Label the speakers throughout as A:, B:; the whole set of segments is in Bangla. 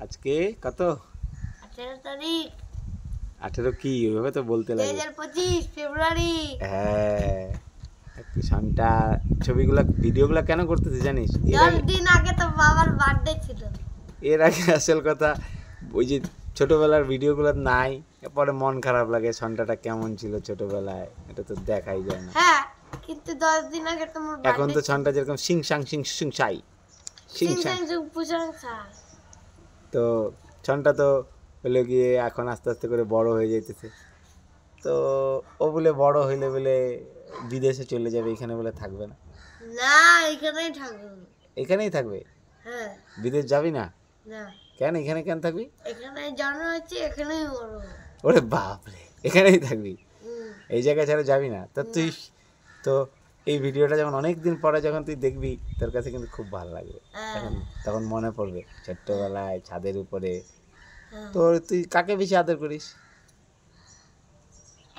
A: আজকে কত?
B: 18 তারিখ।
A: 18 কি ওইভাবে তো বলতে লাগে।
B: 2025 ফেব্রুয়ারি।
A: হ্যাঁ, সানটা ছবিগুলো ভিডিওগুলো কেন করতেছি জানিস?
B: 10 দিন আগে তো বাবার বার্থডে ছিল।
A: এর আগে আসল কথা ওই যে ছোটবেলার ভিডিওগুলো নাই, এরপরে মন খারাপ লাগে সন্টাটা কেমন ছিল ছোটবেলায়, এটা তো দেখাই যায় না।
B: হ্যাঁ, কিন্তু 10 দিন আগে তোমার বার্থডে।
A: এখন তো সন্টা যেরকম সিং সাং সিং সিং সাই সিং সাং, তো সন্টা তো হলো গিয়ে এখন আস্তে আস্তে করে বড় হয়ে যাইতেছে। তো ও বলে বড় হইলে বলে বিদেশে চলে যাবে, এখানে বলে থাকবে না।
B: না, এখানেই থাকবে।
A: এখানেই থাকবে?
B: হ্যাঁ।
A: বিদেশ যাবি না?
B: না।
A: কেন? এখানে কেন থাকবি?
B: এখানে জন্ম হচ্ছে, এখানেই বড়।
A: ওরে বাপ রে, এখানেই থাকবি? এই জায়গায় ছাড়া যাবি না? তো তুই তো এই ভিডিওটা যখন অনেক দিন পরে যখন তুই দেখবি, তোর কাছে কিন্তু খুব ভালো লাগবে। তখন মনে পড়বে ছোট্টবেলায় ছাদের উপরে তোর, তুই কাকে বেশি আদর করিস?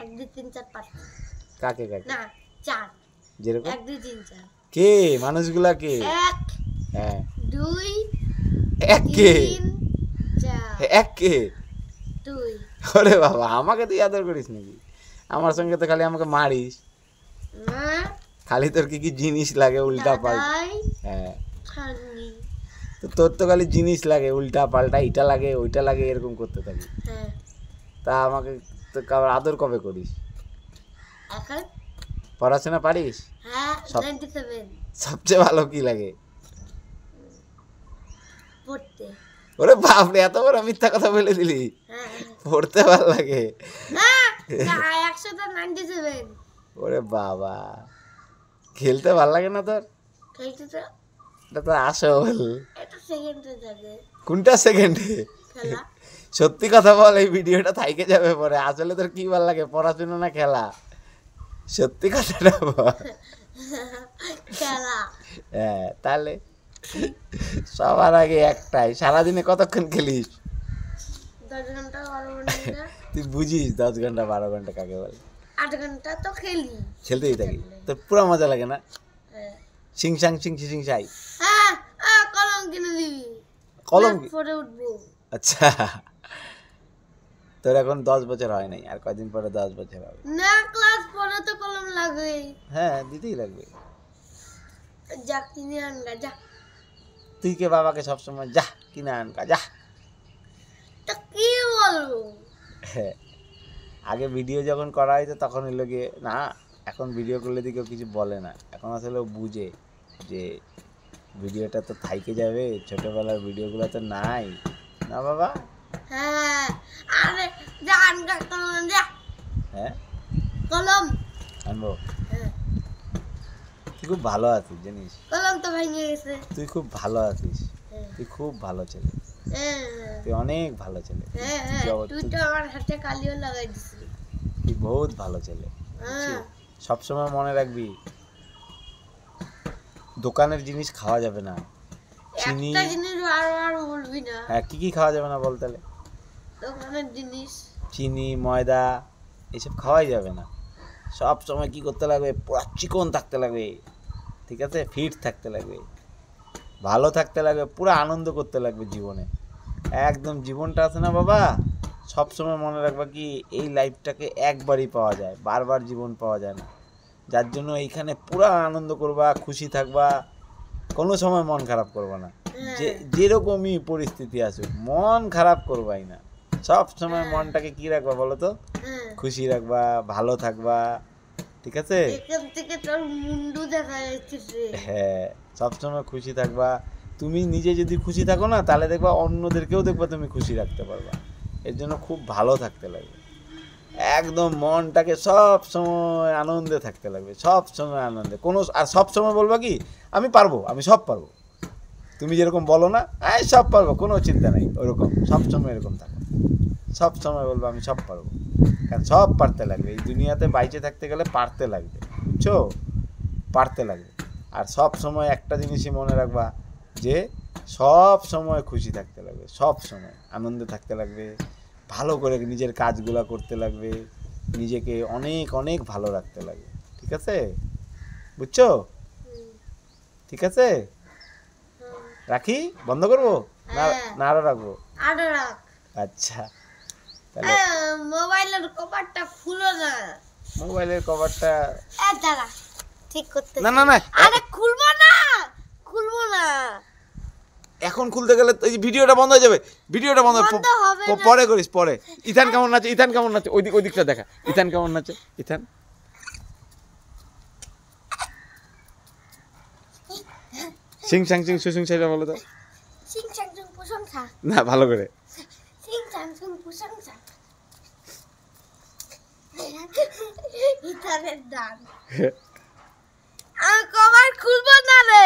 B: 1 2 3 4 5।
A: কাকে কাকে?
B: না, 4।
A: যেরকম
B: 1 2 3 4।
A: কে মানুষগুলা কে?
B: 1
A: হ্যাঁ
B: 2
A: এক কে?
B: 3 4
A: এক কে?
B: 2।
A: ওরে বাবা, আমাকে তুই আদর করিস নাকি? আমার সঙ্গে তো খালি আমাকে মারিস।
B: না,
A: খালি তোর কি কি জিনিস লাগে উল্টা পাল্টা। হ্যাঁ,
B: খানি।
A: তো তোর তো খালি জিনিস লাগে উল্টা পাল্টা, এটা লাগে ওইটা লাগে এরকম করতে থাকি।
B: হ্যাঁ।
A: তা আমাকে তো আদর কবে করিস?
B: এখন?
A: পড়াশোনা পারিস?
B: হ্যাঁ, 97।
A: সবচেয়ে ভালো কি লাগে
B: পড়তে?
A: ওরে বাপ রে, এত বড় মিথ্যা কথা বলে দিলি।
B: হ্যাঁ।
A: পড়তে ভালো লাগে?
B: না, 197।
A: ওরে বাবা, খেলতে ভালো লাগে না তোর?
B: খেলতে তো
A: এটা তো আসল।
B: এটা সেকেন্ডে থাকে।
A: কোনটা সেকেন্ডে?
B: খেলা।
A: সত্যি কথা বল, এই ভিডিওটা থাইকে যাবে পরে। আসলে তোর কি ভালো লাগে, পড়াশোনা না খেলা? সত্যি কথাটা বল।
B: খেলা।
A: হ্যাঁ, তাহলে সবার আগে একটাই, সারাদিনে কতক্ষণ খেলিস?
B: 10 ঘন্টা 12 ঘন্টা।
A: তুই বুঝিস 10 ঘন্টা 12 ঘন্টা কাকে বলে?
B: 8 ঘন্টা তো খেলি।
A: খেলতেই থাকি, তোর পুরো মজা লাগে না?
B: হ্যাঁ।
A: সিং সাং সিং সিং সাই।
B: হ্যাঁ, কলম কিনে দিবি।
A: কলম?
B: পরে উঠবো।
A: আচ্ছা, তোর এখন 10 বছর হয় নাই, আর কয়দিন পরে 10 বছর হবে।
B: না, ক্লাস পরে তো কলম লাগবে।
A: হ্যাঁ, দিতেই লাগবে।
B: যা কিনে আনগা যা।
A: তুই কে বাবাকে সবসময় যা কিনে আনকা যা?
B: তো কি বলবো?
A: হ্যাঁ, আগে ভিডিও যখন করা হয়তো তখন হইলো গিয়ে না, এখন ভিডিও করলে দিকে কিছু বলে না। এখন আসলে ও বুঝে যে ভিডিওটা তো থাইকে যাবে, ছোটবেলার ভিডিওগুলো তো নাই না বাবা।
B: হ্যাঁ, আরে যা আনগা কলম যা।
A: হ্যাঁ,
B: কলম
A: আনবো।
B: হ্যাঁ।
A: তুই খুব ভালো আছিস জানিস,
B: কলম তো ভেঙে গেছে।
A: তুই খুব ভালো আছিস, তুই খুব ভালো ছেলে, তুই অনেক ভালো ছেলে,
B: তুই তো আমার হাতে কালিও লাগাই দিছিস।
A: তুই বহুত ভালো ছেলে। সবসময় মনে রাখবি, দোকানের জিনিস খাওয়া যাবে না। চিনি,
B: একটা জিনিস বারবার বলবি না।
A: হ্যাঁ, কি কি খাওয়া যাবে না বল তাহলে?
B: দোকানের জিনিস,
A: চিনি, ময়দা এসব খাওয়াই যাবে না। সব সময় কি করতে লাগবে, পুরো চিকন থাকতে লাগবে, ঠিক আছে? ফিট থাকতে লাগবে, ভালো থাকতে লাগবে, পুরো আনন্দ করতে লাগবে জীবনে। একদম জীবনটা আছে না বাবা, সব সময় মনে রাখবা কি এই লাইফটাকে একবারই পাওয়া যায়, বারবার জীবন পাওয়া যায় না। যার জন্য এইখানে পুরো আনন্দ করবা, খুশি থাকবা, কোনো সময় মন খারাপ করবা না। যে যেরকমই পরিস্থিতি আসুক মন খারাপ করবাই না। সব সময় মনটাকে কি রাখবা বলো তো? খুশি রাখবা, ভালো থাকবা, ঠিক আছে?
B: এখান থেকে তোর মুন্ডু দেখা যাচ্ছে।
A: হ্যাঁ, সবসময় খুশি থাকবা। তুমি নিজে যদি খুশি থাকো না, তাহলে দেখবা অন্যদেরকেও দেখবা তুমি খুশি রাখতে পারবা। এর জন্য খুব ভালো থাকতে লাগবে, একদম মনটাকে সব সময় আনন্দে থাকতে লাগবে, সব সময় আনন্দে। কোনো আর সব সময় বলবা কি আমি পারবো, আমি সব পারবো। তুমি যেরকম বলো না সব পারবো, কোনো চিন্তা নেই, ওরকম সবসময় এরকম থাকো। সব সময় বলবো আমি সব পারবো, কারণ সব পারতে লাগবে। এই দুনিয়াতে বাইচে থাকতে গেলে পারতে লাগবে, বুঝছো? পারতে লাগবে। আর সব সময় একটা জিনিসই মনে রাখবা যে সব সময় খুশি থাকতে লাগবে, সব সময় আনন্দে থাকতে লাগবে, ভালো করে নিজের কাজগুলো করতে লাগবে, নিজেকে অনেক অনেক ভালো রাখতে লাগবে, ঠিক আছে? বুঝছো? ঠিক আছে, রাখি, বন্ধ করবো? না আরো রাখবো?
B: আরো রাখ।
A: আচ্ছা তাহলে
B: মোবাইলের কভারটা খুলো না।
A: মোবাইলের কভারটা
B: দাঁড়া, ঠিক করতে।
A: না না না
B: আরে খুলবো না, খুলবো না।
A: এখন খুলতে গেলে তো এই ভিডিওটা বন্ধ হয়ে যাবে। ভিডিওটা বন্ধ
B: বন্ধ হবে না।
A: পরে করিস পরে। ইথান কেমন নাচে? ইথান কেমন নাচে? ওই দিকটা দেখা। ইথান কেমন নাচে? ইথান সিং সাং সিং সুসিং সেটা বলো তো।
B: সিং চাং চুং প্রশংসা।
A: না ভালো করে।
B: সিং চাং চুং প্রশংসা। ইথানের দান। কভার খুলবো না রে।